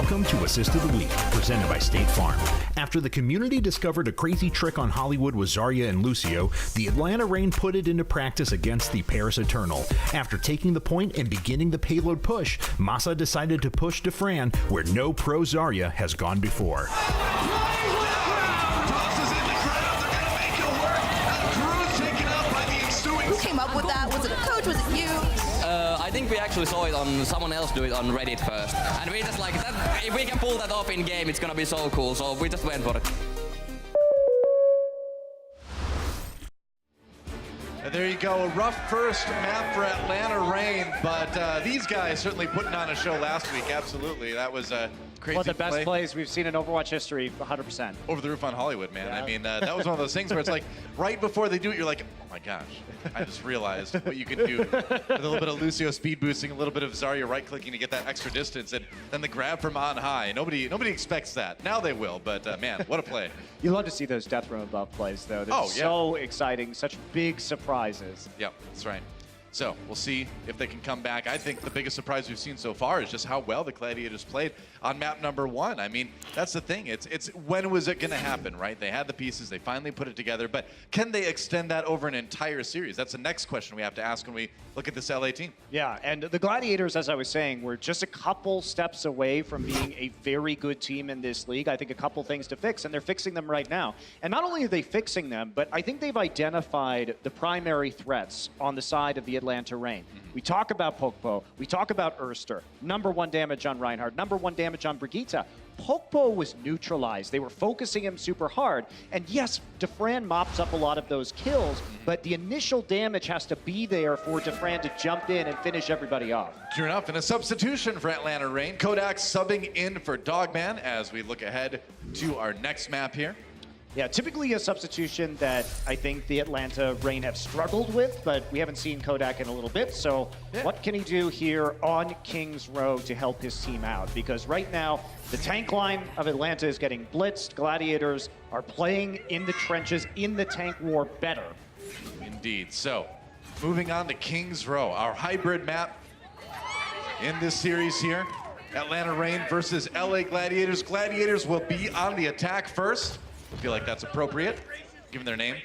Welcome to Assist of the Week, presented by State Farm. After the community discovered a crazy trick on Hollywood with Zarya and Lucio, the Atlanta Reign put it into practice against the Paris Eternal. After taking the point and beginning the payload push, Masa decided to push DeFran where no pro Zarya has gone before. Who came up with that? Was it a coach? Was it you? I think we actually saw it on someone else do it on Reddit first. And we just like, that, if we can pull that off in game, it's gonna be so cool. So we just went for it. And there you go, a rough first map for Atlanta Reign, but these guys certainly putting on a show last week, absolutely. That was a crazy One of the best play. plays we've seen in Overwatch history, 100%. Over the roof on Hollywood, man. Yeah. I mean, that was one of those things where it's like, right before they do it, you're like, oh my gosh, I just realized what you can do. With a little bit of Lucio speed boosting, a little bit of Zarya right-clicking to get that extra distance, and then the grab from on high. Nobody expects that. Now they will, but man, what a play. You love to see those death row above plays, though. They're so exciting, such big surprises. Yep, that's right. So we'll see if they can come back. I think the biggest surprise we've seen so far is just how well the Gladiators played on map number 1. I mean, that's the thing. It's when was it going to happen, right? They had the pieces, they finally put it together, but can they extend that over an entire series? That's the next question we have to ask when we look at this LA team. Yeah, and the Gladiators, as I was saying, were just a couple steps away from being a very good team in this league. I think a couple things to fix, and they're fixing them right now. And not only are they fixing them, but I think they've identified the primary threats on the side of the Atlanta Reign. We talk about Pokpo, we talk about Erster, #1 damage on Reinhardt, #1 damage on Brigitte. Pokpo was neutralized. They were focusing him super hard. And yes, DeFran mops up a lot of those kills, but the initial damage has to be there for DeFran to jump in and finish everybody off. True enough, and a substitution for Atlanta Reign. Kodak subbing in for Dogman as we look ahead to our next map here. Yeah, typically a substitution that I think the Atlanta Reign have struggled with, but we haven't seen Kodak in a little bit. So what can he do here on King's Row to help his team out? Because right now, the tank line of Atlanta is getting blitzed. Gladiators are playing in the trenches, in the tank war better. Indeed. So moving on to King's Row, our hybrid map in this series here. Atlanta Reign versus LA Gladiators. Gladiators will be on the attack first. I feel like that's appropriate, given their name.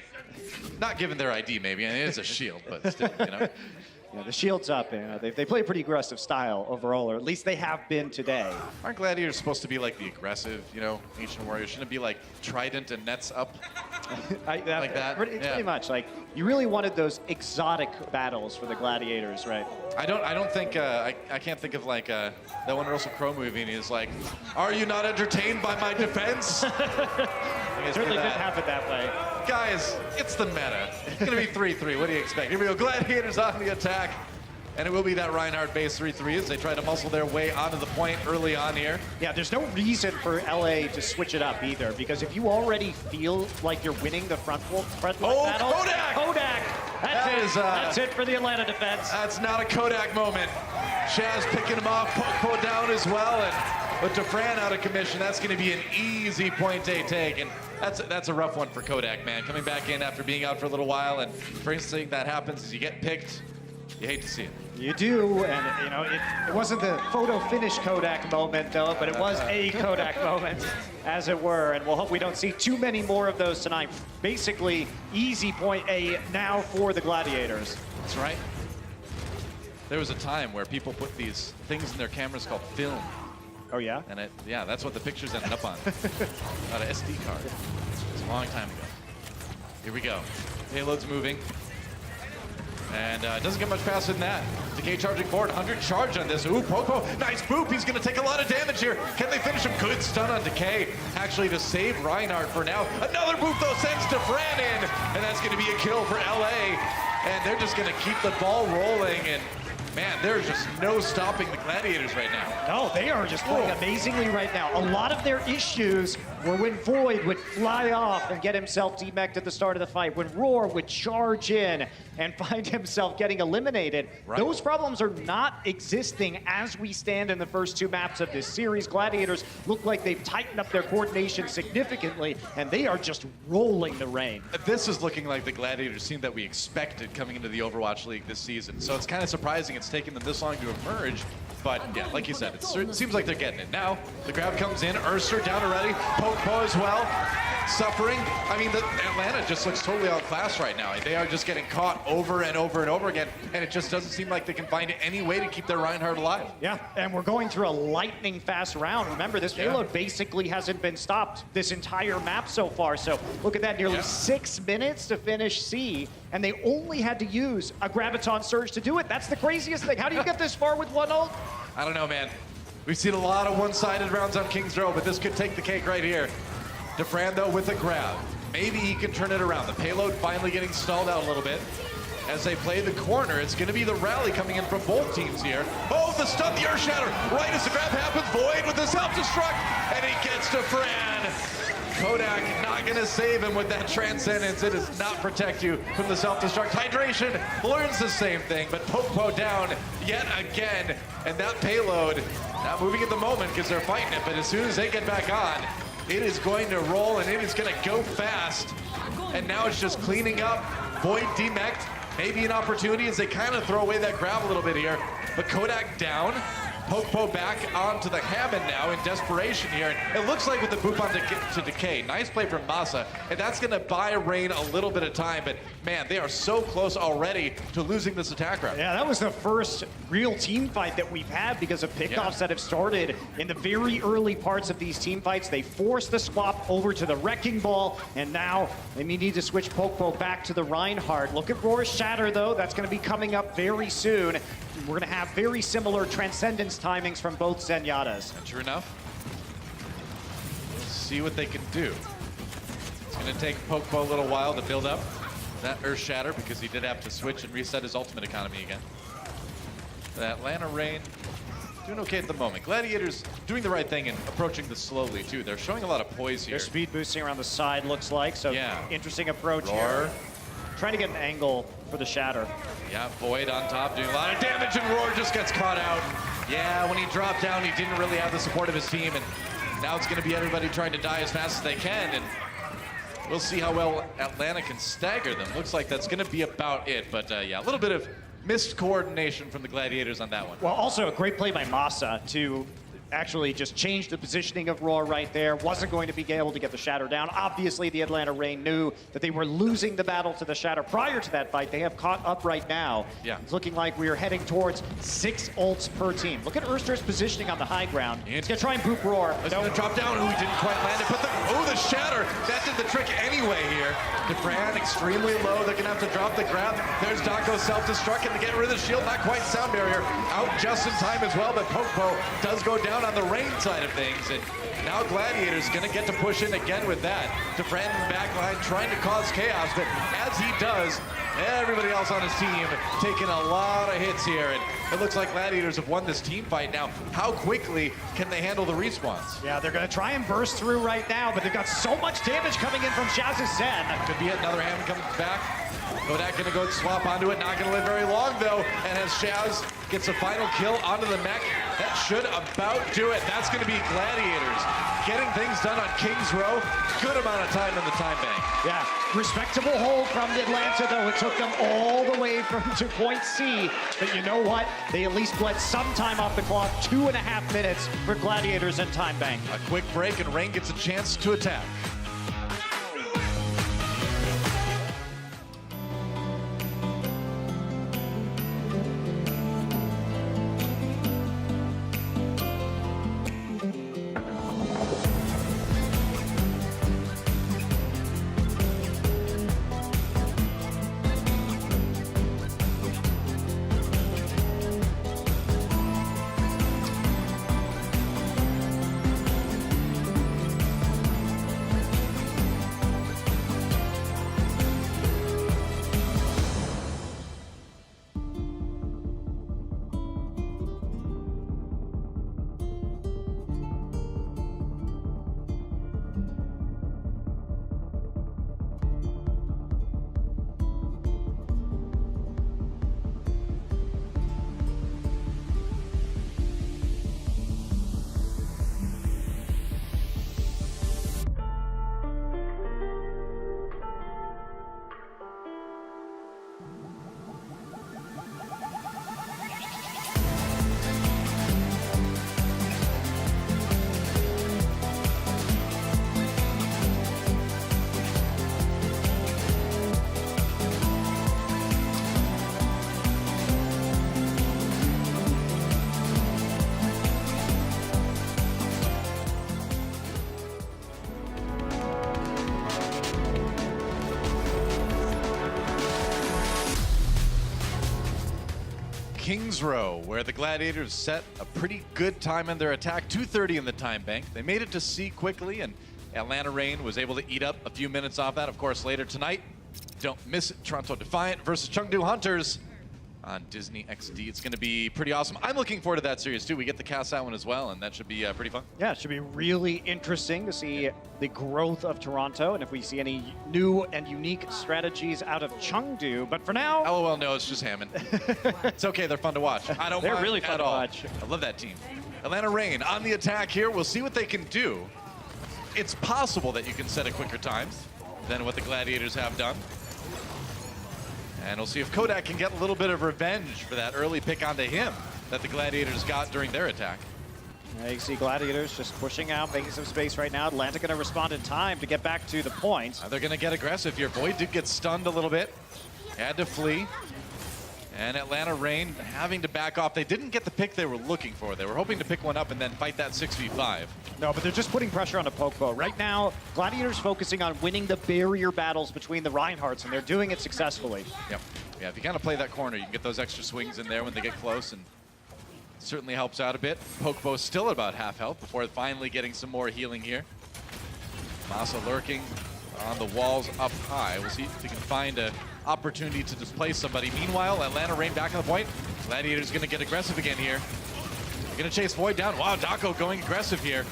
Not given their ID, maybe. I mean, it is a shield, but still, you know. Yeah, the shield's up. You know, they play a pretty aggressive style overall, or at least they have been today. Aren't Gladiators supposed to be like the aggressive, you know, ancient warriors? Shouldn't it be like Trident and Nets up? Like that? Pretty much. Like, you really wanted those exotic battles for the Gladiators, right? I don't think, I can't think of like that one Russell Crowe movie, and he's like, are you not entertained by my defense? Certainly didn't happen that way. Guys, it's the meta. It's going to be 3-3. What do you expect? Here we go. Gladiators on the attack. And it will be that Reinhardt base 3-3 as they try to muscle their way onto the point early on here. Yeah, there's no reason for LA to switch it up either, because if you already feel like you're winning the front line battle... Kodak! Kodak! That's it for the Atlanta defense. That's not a Kodak moment. Shaz picking him off, Pokpo down as well, and with DeFran out of commission, that's going to be an easy point they take. And that's a rough one for Kodak, man. Coming back in after being out for a little while, and first thing that happens is you get picked. You hate to see it. You do, and you know, it wasn't the photo finish Kodak moment, though, but it was a Kodak moment, as it were, and we'll hope we don't see too many more of those tonight. Basically, easy point A now for the Gladiators. That's right. There was a time where people put these things in their cameras called film. Oh, yeah? And yeah, that's what the pictures ended up on. Not an SD card. It's a long time ago. Here we go. Payload's moving. And it doesn't get much faster than that. Decay charging forward, 100 charge on this. Ooh, Popo, nice boop. He's gonna take a lot of damage here. Can they finish him? Good stun on Decay. Actually, to save Reinhardt for now. Another boop though sends DeFran in. And that's gonna be a kill for LA. And they're just gonna keep the ball rolling. And man, there's just no stopping the Gladiators right now. No, they are just playing amazingly right now. A lot of their issues were when Void would fly off and get himself demeched at the start of the fight, when Roar would charge in and find himself getting eliminated. Right. Those problems are not existing as we stand in the first two maps of this series. Gladiators look like they've tightened up their coordination significantly, and they are just rolling the Reign. This is looking like the Gladiators team that we expected coming into the Overwatch League this season. So it's kind of surprising it's taken them this long to emerge. But yeah, like you said, it seems like they're getting it. Now, the grab comes in, Urster down already, Popo as well, suffering. I mean, Atlanta just looks totally outclassed right now. They are just getting caught over and over and over again, and it just doesn't seem like they can find any way to keep their Reinhardt alive. Yeah, and we're going through a lightning fast round. Remember, this payload basically hasn't been stopped this entire map so far. So look at that, nearly 6 minutes to finish C, and they only had to use a Graviton Surge to do it. That's the craziest thing. How do you get this far with one ult? I don't know, man. We've seen a lot of one-sided rounds on King's Row, but this could take the cake right here. Defran, though, with a grab. Maybe he can turn it around. The payload finally getting stalled out a little bit. As they play the corner, it's going to be the rally coming in from both teams here. Oh, the stun, the Earth Shatter. Right as the grab happens, Void with the self-destruct, and he gets Defran. Kodak not going to save him with that Transcendence. It does not protect you from the self-destruct. Hydration learns the same thing, but Popo down yet again. And that payload not moving at the moment because they're fighting it, but as soon as they get back on, it is going to roll and it is going to go fast. And now it's just cleaning up. Void demeched. Maybe an opportunity as they kind of throw away that grab a little bit here. But Kodak down. Popo back onto the Hammond now in desperation here. It looks like with the boop on to Decay. Nice play from Masa. And that's going to buy Rain a little bit of time. But man, they are so close already to losing this attack round. Yeah, that was the first real team fight that we've had because of pickoffs that have started in the very early parts of these team fights. They forced the swap over to the Wrecking Ball, and now they need to switch Popo back to the Reinhardt. Look at Roar's Shatter, though. That's going to be coming up very soon. We're going to have very similar Transcendence timings from both Zenyatas. True enough. We'll see what they can do. It's going to take Popo a little while to build up that Earth Shatter because he did have to switch and reset his ultimate economy again. The Atlanta Reign doing okay at the moment. Gladiators doing the right thing and approaching this slowly too. They're showing a lot of poise here. They're speed boosting around the side, looks like. So interesting approach here. Trying to get an angle for the Shatter. Yeah, Void on top doing a lot of damage, and Roar just gets caught out. Yeah, when he dropped down, he didn't really have the support of his team, and now it's going to be everybody trying to die as fast as they can, and we'll see how well Atlanta can stagger them. Looks like that's going to be about it, but yeah, a little bit of missed coordination from the Gladiators on that one. Well, also a great play by Masa to actually just change the positioning of Roar right there. Wasn't going to be able to get the Shatter down. Obviously, the Atlanta Reign knew that they were losing the battle to the Shatter prior to that fight. They have caught up right now. Yeah. It's looking like we are heading towards 6 ults per team. Look at Urster's positioning on the high ground. He's going to try and boop Roar. He's going to drop down. Oh, he didn't quite land it, but the Shatter, that did the trick anyway here. Defran extremely low. They're going to have to drop the grab. There's Daco self-destruct, and to get rid of the shield, not quite sound barrier. Out just in time as well, but Popo does go down on the Reign side of things, and now Gladiators going to get to push in again with that. Defran in the back line trying to cause chaos, but as he does, everybody else on his team taking a lot of hits here, and it looks like Gladiators have won this team fight now. How quickly can they handle the respawns? Yeah, they're going to try and burst through right now, but they've got so much damage coming in from Shaz's Zen. Could be another Hammond coming back. Kodak going to go swap onto it, not going to live very long though, and as Shaz gets a final kill onto the mech, that should about do it. That's going to be Gladiators getting things done on King's Row. Good amount of time in the time bank. Yeah, respectable hold from Atlanta, though. It took them all the way to point C. But you know what? They at least bled some time off the clock. 2.5 minutes for Gladiators and time bank. A quick break, and Rain gets a chance to attack. Kings Row, where the Gladiators set a pretty good time in their attack, 2:30 in the time bank. They made it to C quickly, and Atlanta Reign was able to eat up a few minutes off that. Of course, later tonight, don't miss it, Toronto Defiant versus Chengdu Hunters on Disney XD. It's going to be pretty awesome. I'm looking forward to that series, too. We get to cast that one as well, and that should be pretty fun. Yeah, it should be really interesting to see the growth of Toronto and if we see any new and unique strategies out of Chengdu. But for now... LOL, no, it's just Hammond. It's okay, they're fun to watch. I don't They're mind really fun at to all. watch. I love that team. Atlanta Reign on the attack here. We'll see what they can do. It's possible that you can set a quicker time than what the Gladiators have done. And we'll see if Kodak can get a little bit of revenge for that early pick onto him that the Gladiators got during their attack. You see Gladiators just pushing out, making some space right now. Atlanta going to respond in time to get back to the point. They're going to get aggressive here. Void did get stunned a little bit. Had to flee. And Atlanta Reign having to back off. They didn't get the pick they were looking for. They were hoping to pick one up and then fight that 6v5. No, but they're just putting pressure on the Pokebo. Right now, Gladiators focusing on winning the barrier battles between the Reinhardts, and they're doing it successfully. Yep. Yeah, if you kind of play that corner, you can get those extra swings in there when they get close, and it certainly helps out a bit. Pokebo still at about half health before finally getting some more healing here. Masa lurking on the walls up high. We'll see if they can find a opportunity to displace somebody. Meanwhile, Atlanta Reign back on the point. Gladiators going to get aggressive again here. They're going to chase Void down. Wow, Dako going aggressive here.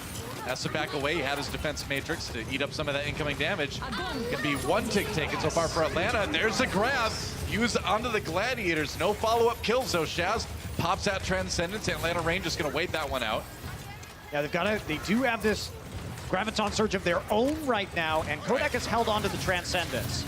Has to back away. He had his defense matrix to eat up some of that incoming damage. Can be one tick taken so far for Atlanta. There's a grab used onto the Gladiators. No follow-up kills though. Shaz pops out Transcendence. Atlanta Reign just going to wait that one out. Yeah, they do have this Graviton Surge of their own right now, and Kodak has held on to the Transcendence.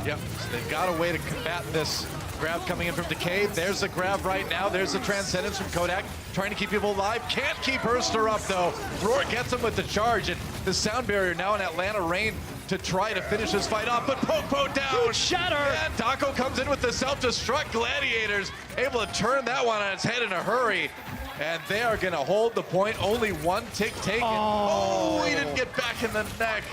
Yep, so they've got a way to combat this grab coming in from Decay. There's a grab right now. There's the Transcendence from Kodak, trying to keep people alive. Can't keep Erster up, though. Roar gets him with the charge, and the sound barrier now in Atlanta Reign to try to finish this fight off, but Pokebo down. Huge shatter. And Dako comes in with the self-destruct. Gladiators able to turn that one on its head in a hurry. And they are going to hold the point. Only one tick taken. Oh, he didn't get back in the neck.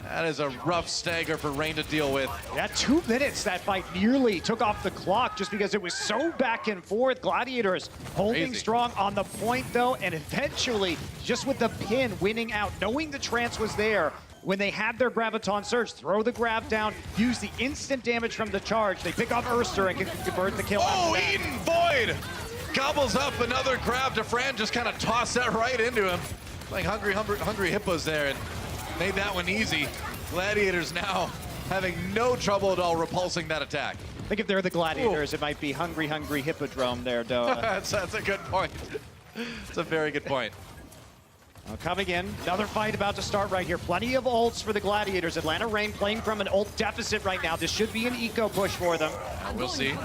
That is a rough stagger for Reign to deal with. Yeah, 2 minutes that fight nearly took off the clock just because it was so back and forth. Gladiators holding strong on the point though, and eventually just with the pin winning out, knowing the trance was there. When they had their Graviton Surge, throw the grab down, use the instant damage from the charge. They pick off Erster and can convert the kill. Oh, Eden Void gobbles up another grab. DeFran just kind of tossed that right into him. Playing hungry hippos there and made that one easy. Gladiators now having no trouble at all repulsing that attack. I think if they're the Gladiators, it might be hungry hippodrome there, Doa. That's a good point. It's a very good point. Coming in, another fight about to start right here. Plenty of ults for the Gladiators. Atlanta Reign playing from an ult deficit right now. This should be an eco push for them. We'll see.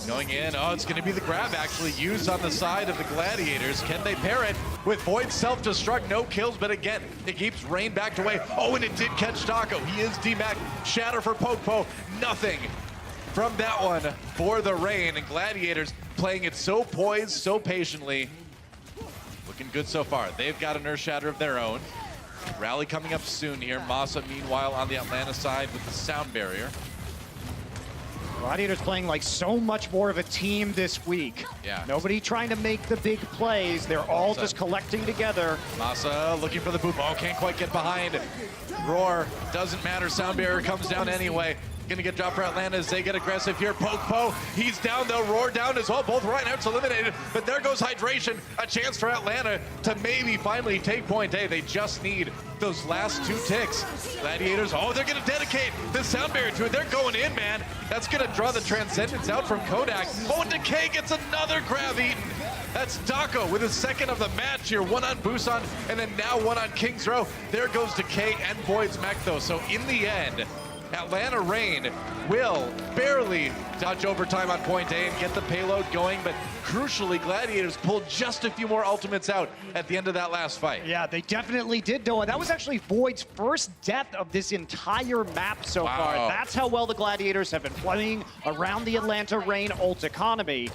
Going in. Oh, it's going to be the grab actually used on the side of the Gladiators. Can they pair it with Void self-destruct? No kills, but again, it keeps Reign backed away. Oh, and it did catch Dako. He is DMAC. Shatter for Pokebo. Nothing from that one for the Reign. And Gladiators playing it so poised, so patiently. Looking good so far. They've got an Earth Shatter of their own. Rally coming up soon here. Masa, meanwhile, on the Atlanta side with the sound barrier. Gladiators playing like so much more of a team this week. Yeah. Nobody trying to make the big plays. They're all just collecting together. Masa looking for the boop. Oh, can't quite get behind. Roar, doesn't matter. Sound barrier comes down anyway. Gonna get dropped for Atlanta as they get aggressive here. Pokebo, he's down though. Roar down as well. Both Reinhardts eliminated, but there goes Hydration. A chance for Atlanta to maybe finally take point A. They just need those last 2 ticks. Gladiators, oh, they're gonna dedicate the sound barrier to it. They're going in, man. That's gonna draw the Transcendence out from Kodak. Oh, and Decay gets another grab eaten. That's Dako with his second of the match here. One on Busan, and then now one on Kings Row. There goes Decay and Void's mech though. So in the end, Atlanta Reign will barely dodge overtime on point A and get the payload going, but crucially, Gladiators pulled just a few more ultimates out at the end of that last fight. Yeah, they definitely did, Doa. That was actually Void's first death of this entire map so far. That's how well the Gladiators have been playing around the Atlanta Reign ult economy.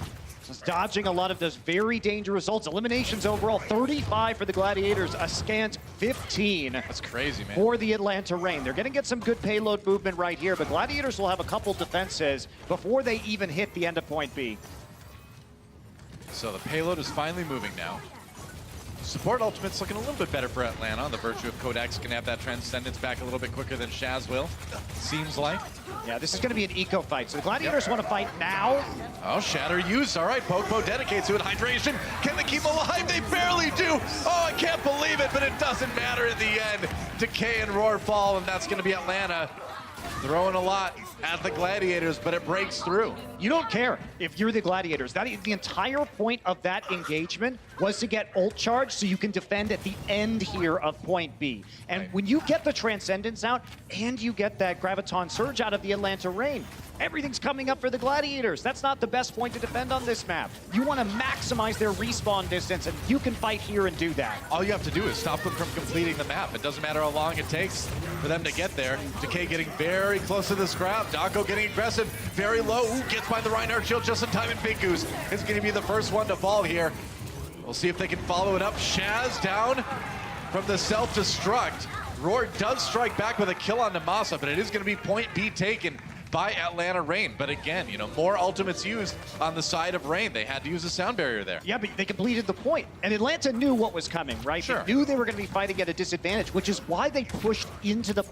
Just dodging a lot of those very dangerous ults. Eliminations overall, 35 for the Gladiators, a scant 15. That's crazy, man. For the Atlanta Reign. They're going to get some good payload movement right here, but Gladiators will have a couple defenses before they even hit the end of point B. So the payload is finally moving now. Support ultimate's looking a little bit better for Atlanta on the virtue of Codex can have that Transcendence back a little bit quicker than Shaz will, seems like. Yeah, this is going to be an eco fight. So the Gladiators want to fight now. Oh, Shatter used. All right, Popo dedicates to it. Hydration. Can they keep alive? They barely do. Oh, I can't believe it, but it doesn't matter in the end. Decay and Roar fall, and that's going to be Atlanta throwing a lot at the Gladiators, but it breaks through. You don't care if you're the Gladiators. That is the entire point of that engagement was to get ult charge so you can defend at the end here of point B. And Right. when you get the Transcendence out and you get that Graviton Surge out of the Atlanta Rain, everything's coming up for the Gladiators. That's not the best point to defend on this map. You want to maximize their respawn distance, and you can fight here and do that. All you have to do is stop them from completing the map. It doesn't matter how long it takes for them to get there. Decay getting very close to this grab. Dako getting aggressive, very low. Ooh, gets by the Reinhardt shield just in time, and Big Goose is going to be the first one to fall here. We'll see if they can follow it up. Shaz down from the self-destruct. Roar does strike back with a kill on Namasa, but it is going to be point B taken by Atlanta Rain. But again, you know, more ultimates used on the side of Rain. They had to use a sound barrier there. Yeah, but they completed the point. And Atlanta knew what was coming, right? Sure. They knew they were going to be fighting at a disadvantage, which is why they pushed into the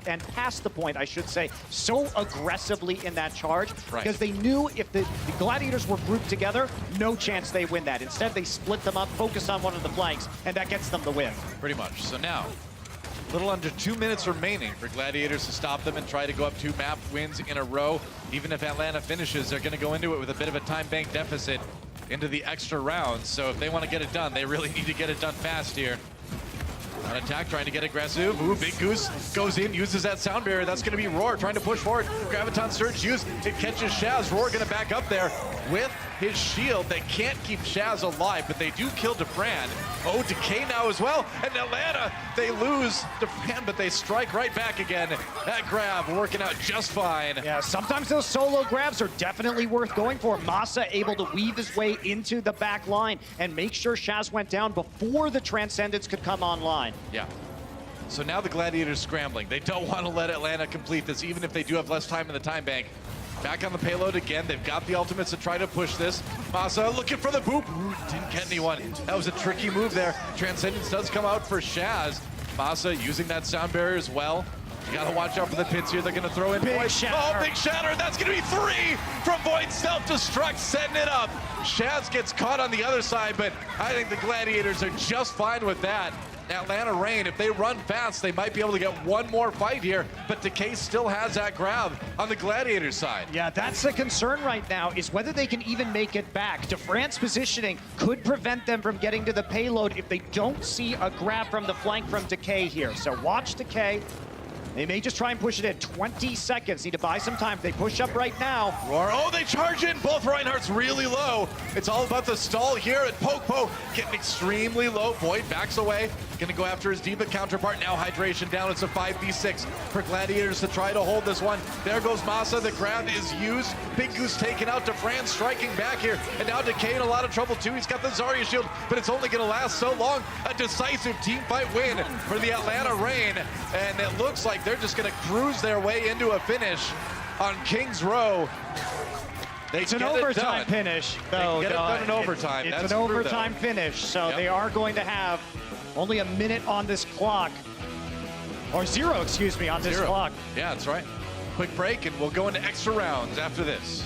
and past the point, I should say, so aggressively in that charge. Right. Because they knew if the Gladiators were grouped together, no chance they win that. Instead, they split them up, focus on one of the flanks, and that gets them the win. Pretty much. So now, a little under 2 minutes remaining for Gladiators to stop them and try to go up 2 map wins in a row. Even if Atlanta finishes, they're going to go into it with a bit of a time bank deficit into the extra rounds. So if they want to get it done, they really need to get it done fast here. On attack, trying to get aggressive. Ooh, Big Goose goes in, uses that sound barrier. That's going to be Roar trying to push forward. Graviton Surge used. It catches Shaz. Roar going to back up there with his shield. They can't keep Shaz alive, but they do kill Defran. Oh, Decay now as well. And Atlanta, they lose Defran, but they strike right back again. That grab working out just fine. Yeah, sometimes those solo grabs are definitely worth going for. Masa able to weave his way into the back line and make sure Shaz went down before the Transcendence could come online. Yeah. So now the Gladiators scrambling. They don't want to let Atlanta complete this, even if they do have less time in the time bank. Back on the payload again. They've got the ultimates to try to push this. Masa looking for the boop. Ooh, didn't get anyone. That was a tricky move there. Transcendence does come out for Shaz. Masa using that sound barrier as well. You gotta watch out for the pits here. They're gonna throw in Big Void. shatter. Oh, big shatter. That's gonna be 3 from Void self-destruct, setting it up. Shaz gets caught on the other side, but I think the Gladiators are just fine with that. Atlanta Rain, if they run fast, they might be able to get one more fight here, but Decay still has that grab on the Gladiator side. Yeah, that's the concern right now, is whether they can even make it back. DeFrance positioning could prevent them from getting to the payload if they don't see a grab from the flank from Decay here. So watch Decay. They may just try and push it in. 20 seconds. Need to buy some time. They push up right now. Roar, oh, they charge in. Both Reinhardt's really low. It's all about the stall here at Popo. Getting extremely low. Void backs away. Gonna go after his D.Va counterpart. Now hydration down. It's a 5v6 for Gladiators to try to hold this one. There goes Masa. The grab is used. Big Goose taken out. DeFran striking back here. And now Decay in a lot of trouble too. He's got the Zarya shield, but it's only gonna last so long. A decisive team fight win for the Atlanta Rain. And it looks like they're just gonna cruise their way into a finish on King's Row. It's an overtime finish, though. Get it done in overtime. It's That's an true, overtime though. finish, so Yep. they are going to have only a minute on this clock. Or 0, excuse me, on this 0. clock. Yeah, that's right. Quick break, and we'll go into extra rounds after this.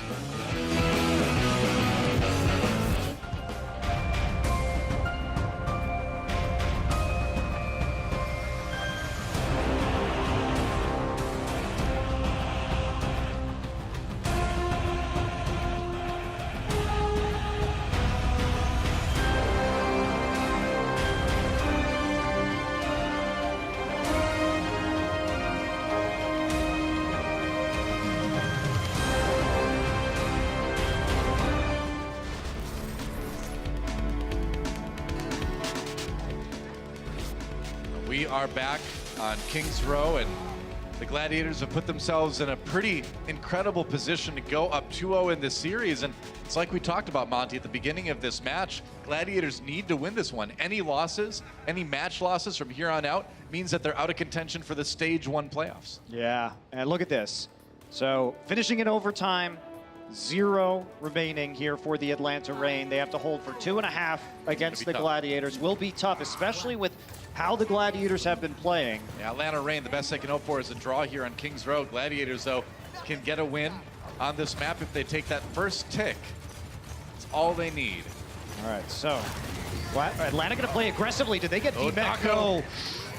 We are back on King's Row, and the Gladiators have put themselves in a pretty incredible position to go up 2-0 in this series. And it's like we talked about, Monty, at the beginning of this match. Gladiators need to win this one. Any losses, any match losses from here on out means that they're out of contention for the Stage 1 playoffs. Yeah, and look at this. So finishing in overtime, 0 remaining here for the Atlanta Reign. They have to hold for 2.5 against the Gladiators. Will be tough, especially with how the Gladiators have been playing. Yeah, Atlanta Reign, the best they can hope for is a draw here on Kings Row. Gladiators, though, can get a win on this map if they take that first tick. That's all they need. All right, so Atlanta going to play aggressively. Did they get D-Mac? Dako.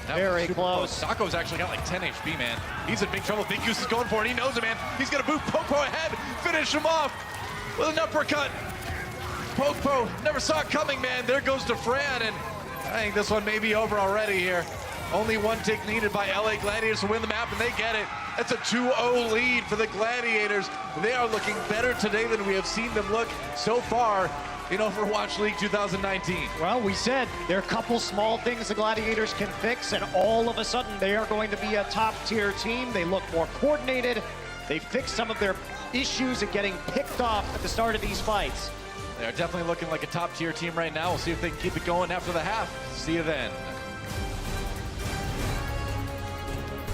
No. Very close. Dako's actually got like 10 HP, man. He's in big trouble. Big Goose is going for it. He knows it, man. He's going to boot Popo ahead, finish him off with an uppercut. Popo never saw it coming, man. There goes to Fran, and I think this one may be over already here. Only one tick needed by LA Gladiators to win the map, and they get it. That's a 2-0 lead for the Gladiators. They are looking better today than we have seen them look so far in Overwatch League 2019. Well, we said there are a couple small things the Gladiators can fix, and all of a sudden they are going to be a top-tier team. They look more coordinated. They fixed some of their issues at getting picked off at the start of these fights. They're definitely looking like a top-tier team right now. We'll see if they can keep it going after the half. See you then.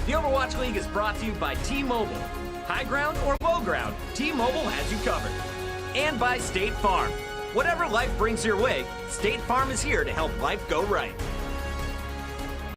The Overwatch League is brought to you by T-Mobile. High ground or low ground, T-Mobile has you covered. And by State Farm. Whatever life brings your way, State Farm is here to help life go right.